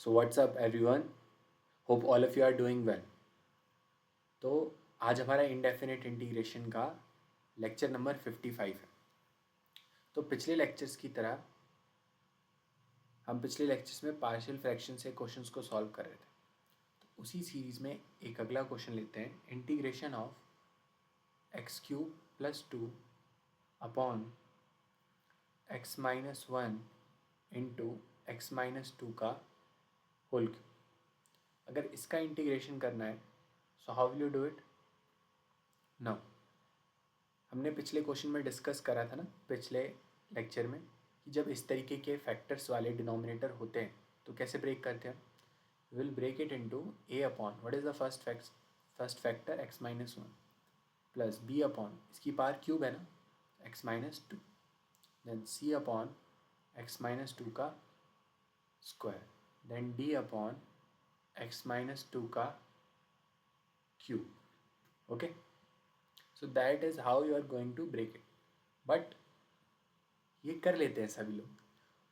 So what's up everyone? Hope all of you are doing well. तो आज हमारा indefinite integration का lecture number 55 है। तो पिछले लेक्चर्स की तरह हम पिछले लेक्चर्स में पार्शियल फ्रैक्शन से क्वेश्चंस को सॉल्व कर रहे थे। तो उसी सीरीज में एक अगला क्वेश्चन लेते हैं, integration of x³ + 2 upon x-1 into x-2 का होल क्यूब। अगर इसका इंटीग्रेशन करना है, so how will you do it? Now हमने पिछले क्वेश्चन में डिस्कस करा था ना, पिछले लेक्चर में, कि जब इस तरीके के फैक्टर्स वाले डिनोमिनेटर होते हैं तो कैसे ब्रेक करते हैं। Will break it into a upon what is the first factor x-1 plus b upon इसकी पावर क्यूब है ना x-2, then c upon x-2 का square, then d upon x-2 का क्यूब। Okay, so that is how you are going to break it. But ये कर लेते हैं सभी लोग,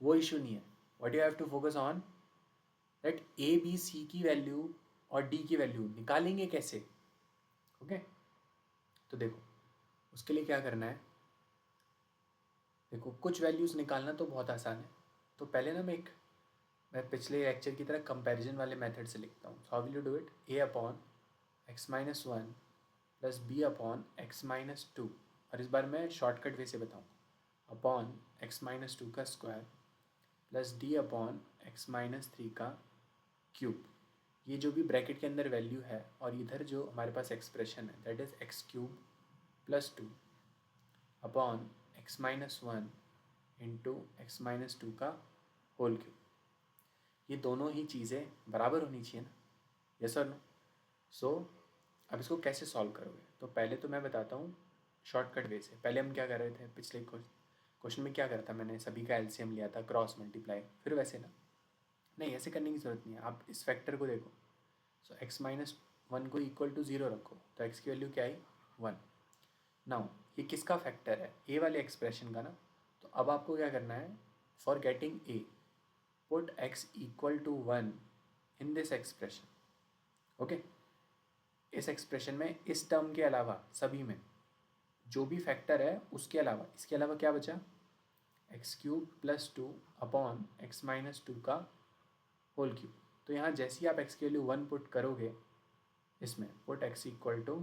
वो इशू नहीं है। What you have to focus on that A B C की वैल्यू और डी की वैल्यू निकालेंगे कैसे। ओके, तो देखो उसके लिए क्या करना है। देखो कुछ वैल्यूज़ निकालना तो बहुत आसान है। तो पहले ना मैं पिछले लेक्चर की तरह कंपैरिजन वाले मेथड से लिखता हूँ। How will you do it? a upon x-1 plus b upon x-2, और इस बार मैं शॉर्टकट वे से बताऊँ, अपॉन x-2 का square plus d upon x-3 का क्यूब। ये जो भी ब्रैकेट के अंदर वैल्यू है और इधर जो हमारे पास एक्सप्रेशन है that is x³ + 2 upon x-1 into x-2 का होल क्यूब। ये दोनों ही चीज़ें बराबर होनी चाहिए ना, यस और नो। सो अब इसको कैसे सॉल्व करोगे? तो पहले तो मैं बताता हूँ शॉर्टकट वे से। पहले हम क्या कर रहे थे, पिछले क्वेश्चन में क्या करा था मैंने, सभी का एलसीएम लिया था, क्रॉस मल्टीप्लाई, फिर वैसे ना, नहीं ऐसे करने की ज़रूरत नहीं है। आप इस फैक्टर को देखो, सो x-1 को इक्वल टू 0 रखो तो x की वैल्यू क्या आई? 1। नाउ ये किसका फैक्टर है? ए वाले एक्सप्रेशन का ना। तो अब आपको क्या करना है, for getting A put x equal to 1 in this expression. Okay, इस एक्सप्रेशन में इस टर्म के अलावा सभी में जो भी फैक्टर है उसके अलावा, इसके अलावा क्या बचा? x³ + 2 अपॉन x-2 का होल क्यूब। तो यहाँ जैसे ही आप x की वैल्यू 1 पुट करोगे, इसमें put x equal to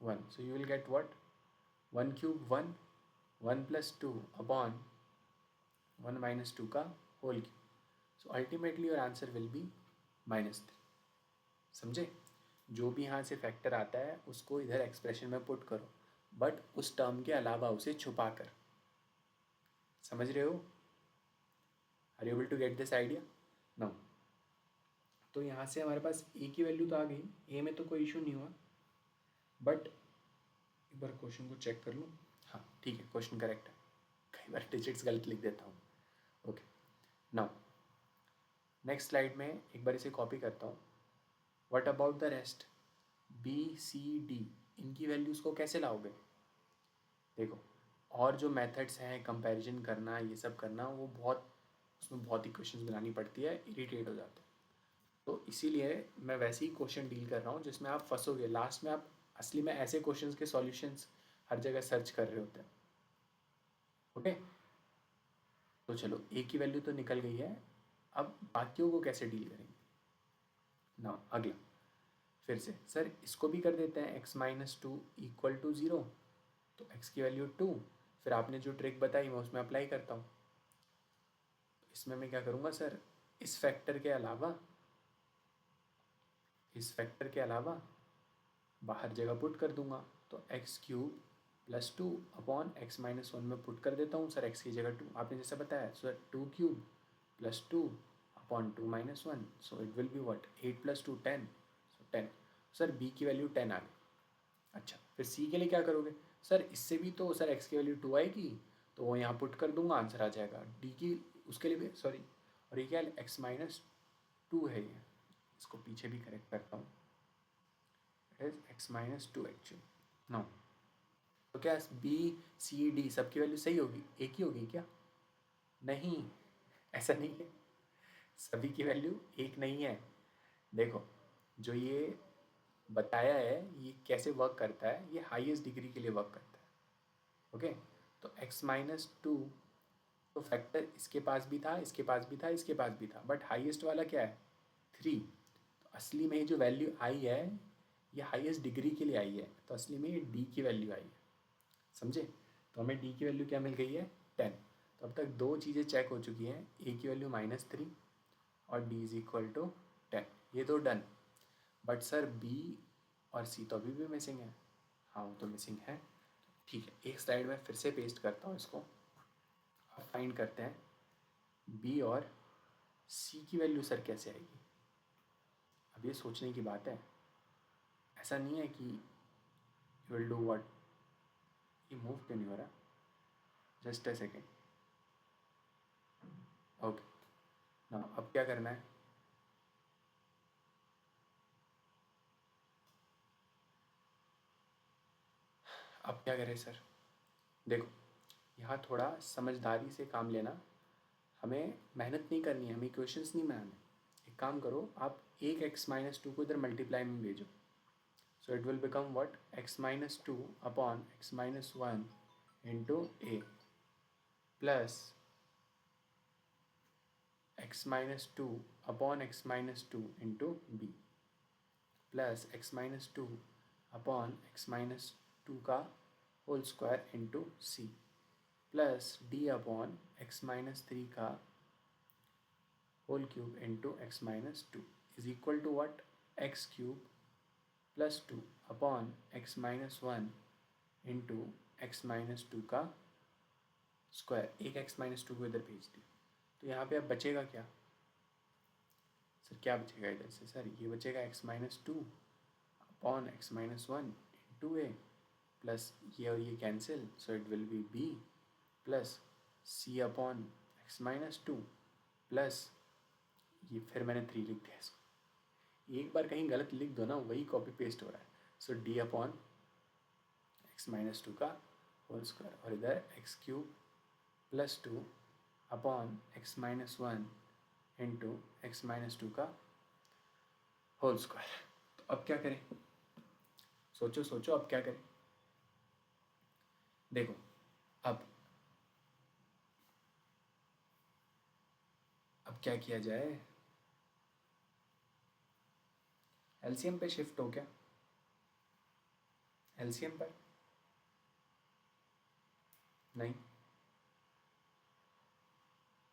1, so you will get what? 1³ 1, 1 + 2 upon 1 - 2 का whole cube. So ultimately your answer will be -3। समझे? जो भी यहाँ से फैक्टर आता है उसको इधर एक्सप्रेशन में पुट करो, बट उस टर्म के अलावा उसे छुपा कर। समझ रहे हो? Are you able to get this idea? No, तो यहाँ से हमारे पास ए की वैल्यू तो आ गई, ए में तो कोई इशू नहीं हुआ, बट एक बार क्वेश्चन को चेक कर लूँ। हाँ ठीक है, क्वेश्चन करेक्ट है, कई बार डिजिट्स गलत लिख देता हूँ। ओके, नाउ नेक्स्ट स्लाइड में एक बार इसे कॉपी करता हूँ। What about the rest? B C D, इनकी वैल्यूज़ को कैसे लाओगे? देखो, और जो मेथड्स हैं कंपैरिजन करना, ये सब करना, वो बहुत, उसमें बहुत इक्वेशंस बनानी पड़ती है, इरिटेट हो जाते हैं। तो इसीलिए मैं वैसे ही क्वेश्चन डील कर रहा हूँ जिसमें आप फंसोगे लास्ट में। आप असली में ऐसे क्वेश्चंस के सॉल्यूशंस हर जगह सर्च कर रहे होते हैं। ओके, तो चलो ए की वैल्यू तो निकल गई है, अब बाकियों को कैसे डील करेंगे ना। अगला फिर से सर इसको भी कर देते हैं, x-2 इक्वल टू 0, तो x की वैल्यू 2। फिर आपने जो ट्रिक बताई मैं उसमें अप्लाई करता हूँ। इसमें मैं क्या करूँगा सर, इस फैक्टर के अलावा, इस फैक्टर के अलावा बाहर जगह पुट कर दूंगा। तो x³ + 2 अपॉन x-1 में पुट कर देता हूँ सर, x की जगह 2, आपने जैसा बताया। Sir 2³ + 2 upon 2 - 1, so it will be what? 8 + 2 10, so 10। Sir b की वैल्यू 10 आ गई। अच्छा, फिर c के लिए क्या करोगे? सर इससे भी तो सर x की वैल्यू 2 आएगी, तो वो यहाँ पुट कर दूंगा, आंसर आ जाएगा। d की उसके लिए भी सॉरी, और ये क्या है? x-2 है, ये इसको पीछे भी करेक्ट करता हूँ, it is x-2 actually. No, तो क्या बी सी डी सबकी वैल्यू सही होगी, एक ही होगी क्या? नहीं, ऐसा नहीं है। सभी की वैल्यू एक नहीं है। देखो, जो ये बताया है ये कैसे वर्क करता है, ये हाईएस्ट डिग्री के लिए वर्क करता है। ओके, तो x-2 तो फैक्टर इसके पास भी था, इसके पास भी था, इसके पास भी था, बट हाईएस्ट वाला क्या है? 3। तो असली में ये जो वैल्यू आई है ये हाईएस्ट डिग्री के लिए आई है, तो असली में ये d की वैल्यू आई है। समझे? तो हमें d की वैल्यू क्या मिल गई है? 10। तो अब तक दो चीज़ें चेक हो चुकी हैं, a की वैल्यू -3 और d इज इक्वल टू 10, ये तो डन। बट सर b और c तो अभी भी मिसिंग है। हाँ, वो तो मिसिंग है। ठीक है, एक स्लाइड में फिर से पेस्ट करता हूँ इसको। अब फाइंड करते हैं b और c की वैल्यू सर कैसे आएगी। अब ये सोचने की बात है, ऐसा नहीं है कि यू विल डू व्हाट। ये मूव क्यों नहीं हो रहा? Just a second. ओके, ना अब क्या करना है? अब क्या करें सर? देखो, यहाँ थोड़ा समझदारी से काम लेना। हमें मेहनत नहीं करनी है, हमें क्वेश्चंस नहीं बनाने। एक काम करो, आप एक x-2 को इधर मल्टीप्लाई में भेजो। So it will become what? x-2 upon x-1 into a plus x-2 upon x-2 into b plus x-2 upon x-2 का whole square into c plus d upon x-3 का whole cube into x-2 is equal to what? x cube plus 2 upon x-1 into x-2 का square. एक x-2 को इधर भेज दिया, तो यहाँ पे अब बचेगा क्या? सर क्या बचेगा इधर से? सर ये बचेगा x-2 upon x-1 into a plus ये और ये cancel, so it will B b plus c upon x-2 plus ये फिर मैंने 3 लिख दिया इसको। एक बार कहीं गलत लिख दो ना, वही कॉपी पेस्ट हो रहा है। सो d अपॉन x-2 का होल स्क्वायर और इधर x cube plus 2 upon x-1 into x-2 का होल स्क्वायर। तो अब क्या करें? सोचो सोचो, अब क्या करें? देखो, अब क्या किया जाए? एलसीएम पे शिफ्ट हो क्या? एलसीएम पर नहीं।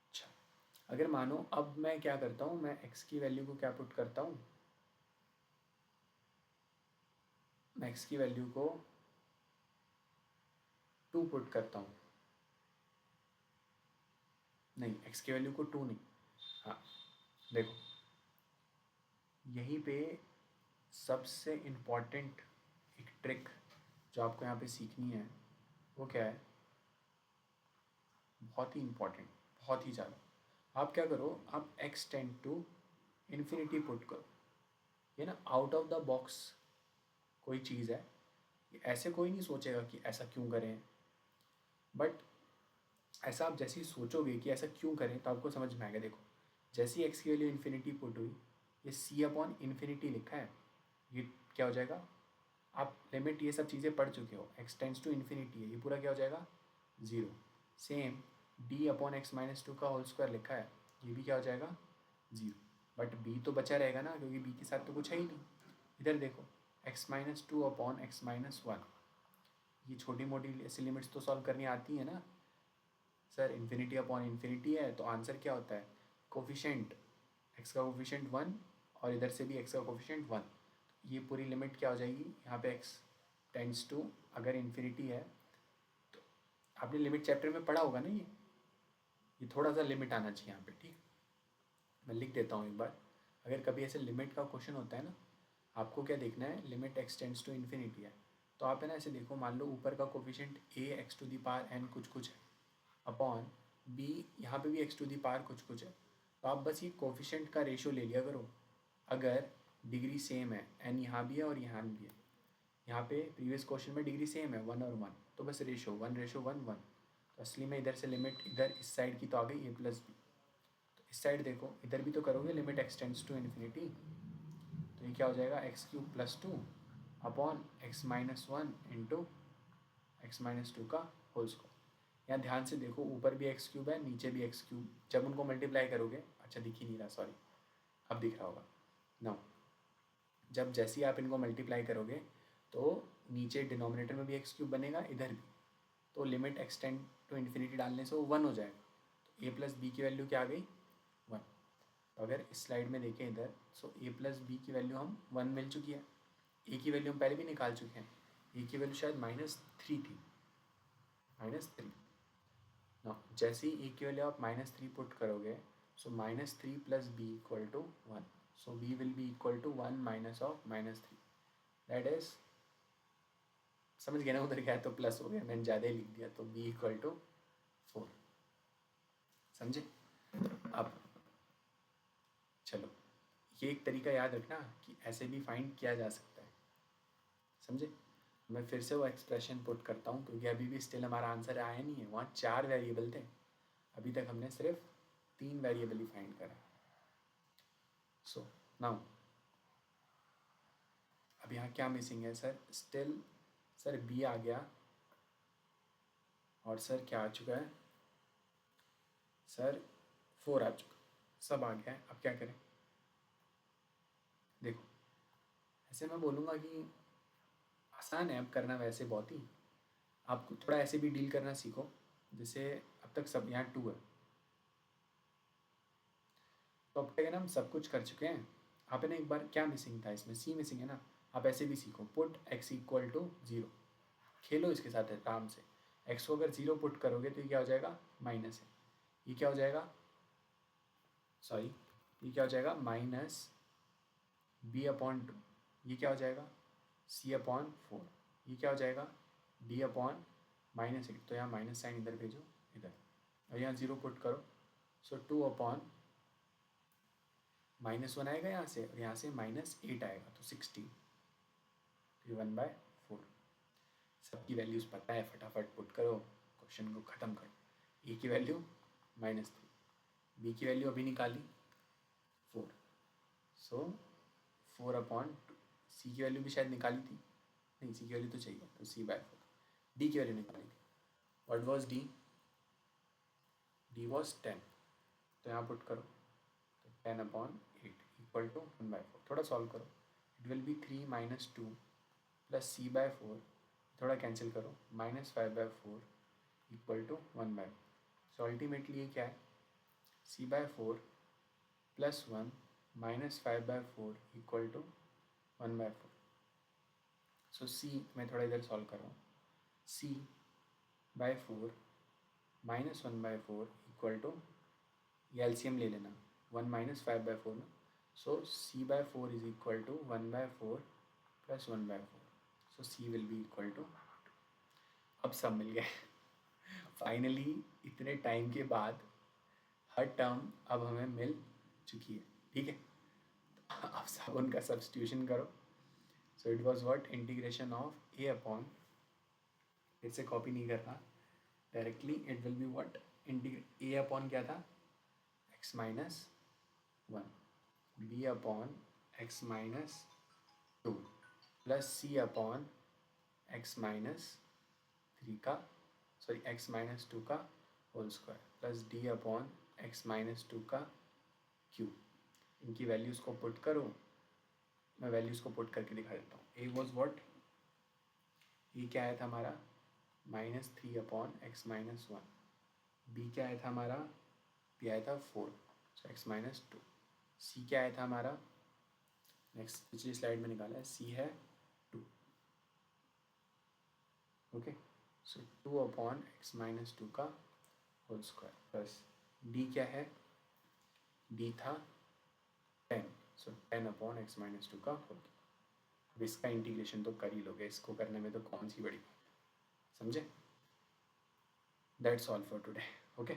अच्छा, अगर मानो अब मैं क्या करता हूँ, मैं x की वैल्यू को क्या पुट करता हूँ? मैं x की वैल्यू को 2 पुट करता हूँ। नहीं, x की वैल्यू को 2 नहीं। हाँ, देखो, यहीं पे सबसे इम्पॉर्टेंट एक ट्रिक जो आपको यहाँ पे सीखनी है, वो क्या है? बहुत ही इम्पॉर्टेंट, बहुत ही ज़्यादा। आप क्या करो, आप x tend to infinity put करो। ये ना आउट ऑफ द बॉक्स कोई चीज़ है, ऐसे कोई नहीं सोचेगा कि ऐसा क्यों करें, बट ऐसा आप जैसे ही सोचोगे कि ऐसा क्यों करें तो आपको समझ में आएगा। देखो, जैसे ही एक्स की वैल्यू इन्फिनिटी पुट हुई, ये सी अपॉन इन्फिनिटी लिखा है, ये क्या हो जाएगा? आप लिमिट ये सब चीज़ें पढ़ चुके हो, एक्स टेंड्स टू इन्फिनिटी है, ये पूरा क्या हो जाएगा? 0। सेम डी अपॉन x-2 का होल स्क्वायर लिखा है, ये भी क्या हो जाएगा? 0। बट b तो बचा रहेगा ना, क्योंकि b के साथ तो कुछ है ही नहीं। इधर देखो, x-2 अपॉन x-1, ये छोटी मोटी ऐसी लिमिट्स तो सॉल्व करनी आती है ना सर। इन्फिनिटी अपॉन इन्फिनिटी है तो आंसर क्या होता है? कोफिशेंट, x का कोफिशेंट 1 और इधर से भी x का कोफिशेंट 1। ये पूरी लिमिट क्या हो जाएगी? यहाँ पे x टेंड्स टू, अगर इन्फिनिटी है तो आपने लिमिट चैप्टर में पढ़ा होगा ना, ये थोड़ा सा लिमिट आना चाहिए यहाँ पे। ठीक, मैं लिख देता हूँ एक बार। अगर कभी ऐसे लिमिट का क्वेश्चन होता है ना, आपको क्या देखना है? Limit x tends to infinity है, तो आप है ना ऐसे देखो, मान लो ऊपर का coefficient a x to the power n कुछ कुछ है, अपॉन b यहाँ पे भी x टू दी पावर कुछ कुछ है। तो आप बस ये कोफिशेंट का रेशो ले लिया करो। अगर डिग्री सेम है, n यहाँ भी है और यहाँ भी है, यहाँ पे प्रीवियस क्वेश्चन में डिग्री सेम है 1 और 1, तो बस रेशो 1:1:1। तो असली में इधर से लिमिट इधर इस साइड की तो आ गई a प्लस बी, तो इस साइड देखो, इधर भी तो करोगे लिमिट एक्सटेंड्स टू इन्फिनिटी, तो ये क्या हो जाएगा x cube plus two upon x minus one into x minus two का होल स्क्वायर। यहाँ ध्यान से देखो, ऊपर भी एक्स क्यूब है, नीचे भी एक्स क्यूब, जब उनको मल्टीप्लाई करोगे, अच्छा दिख ही नहीं रहा, सॉरी, अब दिख रहा होगा नाउ, जब जैसे ही आप इनको मल्टीप्लाई करोगे तो नीचे डिनोमिनेटर में भी एक्स क्यूब बनेगा, इधर भी, तो लिमिट एक्सटेंड टू इन्फिनिटी डालने से वो वन हो जाएगा, तो ए प्लस बी की वैल्यू क्या आ गई, वन। तो अगर इस स्लाइड में देखें इधर, सो ए प्लस बी की वैल्यू हम वन मिल चुकी है, ए की वैल्यू हम पहले भी निकाल चुके हैं, ए की वैल्यू शायद -3 थी, -3 ना, जैसे ही ए की वैल्यू आप -3 पुट करोगे, so -3 plus b equal to one, so b will be equal to one minus of -3, that is, समझ गए ना, उधर गया तो प्लस हो गया, मैंने ज़्यादा ही लिख दिया, तो बी इक्वल टू 4, समझे। अब चलो, ये एक तरीका याद रखना कि ऐसे भी फाइंड किया जा सकता है, समझे। मैं फिर से वो एक्सप्रेशन पुट करता हूँ, क्योंकि अभी भी स्टिल हमारा आंसर आया नहीं है, वहाँ 4 वेरिएबल थे, अभी तक हमने सिर्फ 3 वेरिएबल ही फाइंड करा। सो नाउ अब यहाँ क्या मिसिंग है सर, स्टिल सर बी आ गया, और सर क्या आ चुका है सर, 4 आ चुका, सब आ गया है, अब क्या करें। देखो, ऐसे मैं बोलूँगा कि आसान है अब करना, वैसे बहुत ही, आपको थोड़ा ऐसे भी डील करना सीखो, जैसे अब तक सब यहाँ 2 है, तो अब तक है ना हम सब कुछ कर चुके हैं, आप है ना एक बार क्या मिसिंग था इसमें, सी मिसिंग है ना, आप ऐसे भी सीखो, पुट एक्स इक्वल टू 0, खेलो इसके साथ आराम से, एक्स को अगर 0 पुट करोगे तो ये क्या हो जाएगा, माइनस है, ये क्या हो जाएगा, सॉरी, ये क्या हो जाएगा माइनस बी अपॉन टू, ये क्या हो जाएगा सी अपॉन 4, ये क्या हो जाएगा डी अपॉन -8, तो यहाँ माइनस साइन इधर भेजो, इधर, और यहाँ 0 पुट करो, सो 2 अपॉन -1 आएगा यहाँ से, और यहाँ से -8 आएगा, तो 16, फिर 1/4, सबकी वैल्यूज़ पता है, फटाफट पुट करो, क्वेश्चन को ख़त्म करो। ए की वैल्यू -3, बी की वैल्यू अभी निकाली 4, सो 4/2, सी की वैल्यू भी शायद निकाली थी, नहीं सी की वैल्यू तो चाहिए, तो c/4, डी की वैल्यू निकाली थी, what was D, D was 10, तो यहाँ पुट करो, तो 10/8 इक्वल टू 1/4, थोड़ा सॉल्व करो, it will be 3 - 2 plus c/4, थोड़ा कैंसिल करो, -5/4 इक्वल टू 1/4, सो अल्टीमेटली ये क्या है, c/4 प्लस 1 -5/4 इक्वल टू 1/4, सो सी मैं थोड़ा इधर सॉल्व कर रहा हूँ, c/4 -1/4 इक्वल टू, ये एलसीएम ले लेना, 1 -5/4 में, so c/4 is equal to 1/4 plus 1/4, so c will be equal to, अब सब मिल गए फाइनली इतने टाइम के बाद हर टर्म अब हमें मिल चुकी है, ठीक है। अब सब उनका सब्स्टिट्यूशन करो, so it was what, integration of a upon, फिर से कॉपी नहीं करना directly, it will be what, integrate a upon क्या था, x-1, b upon x-2 plus c upon x-3 का, सॉरी x-2 का whole square, plus d upon x-2 का cube, इनकी वैल्यूज़ को पुट करो, मैं वैल्यूज़ को पुट करके दिखा देता हूँ। ए वॉज व्हाट, ये क्या आया था हमारा -3/x-1, बी क्या आया था हमारा, बी आया था 4, सो x-2, सी क्या आया था हमारा, नेक्स्ट पिछली स्लाइड में निकाला है, सी है 2, ओके, सो 2/x-2 का होल स्क्वायर, प्लस डी क्या है, डी था 10, सो 10/x-2 का होल, अब इसका इंटीग्रेशन तो कर ही लोगे, इसको करने में तो कौन सी बड़ी बात है, समझे। That's all for today, okay.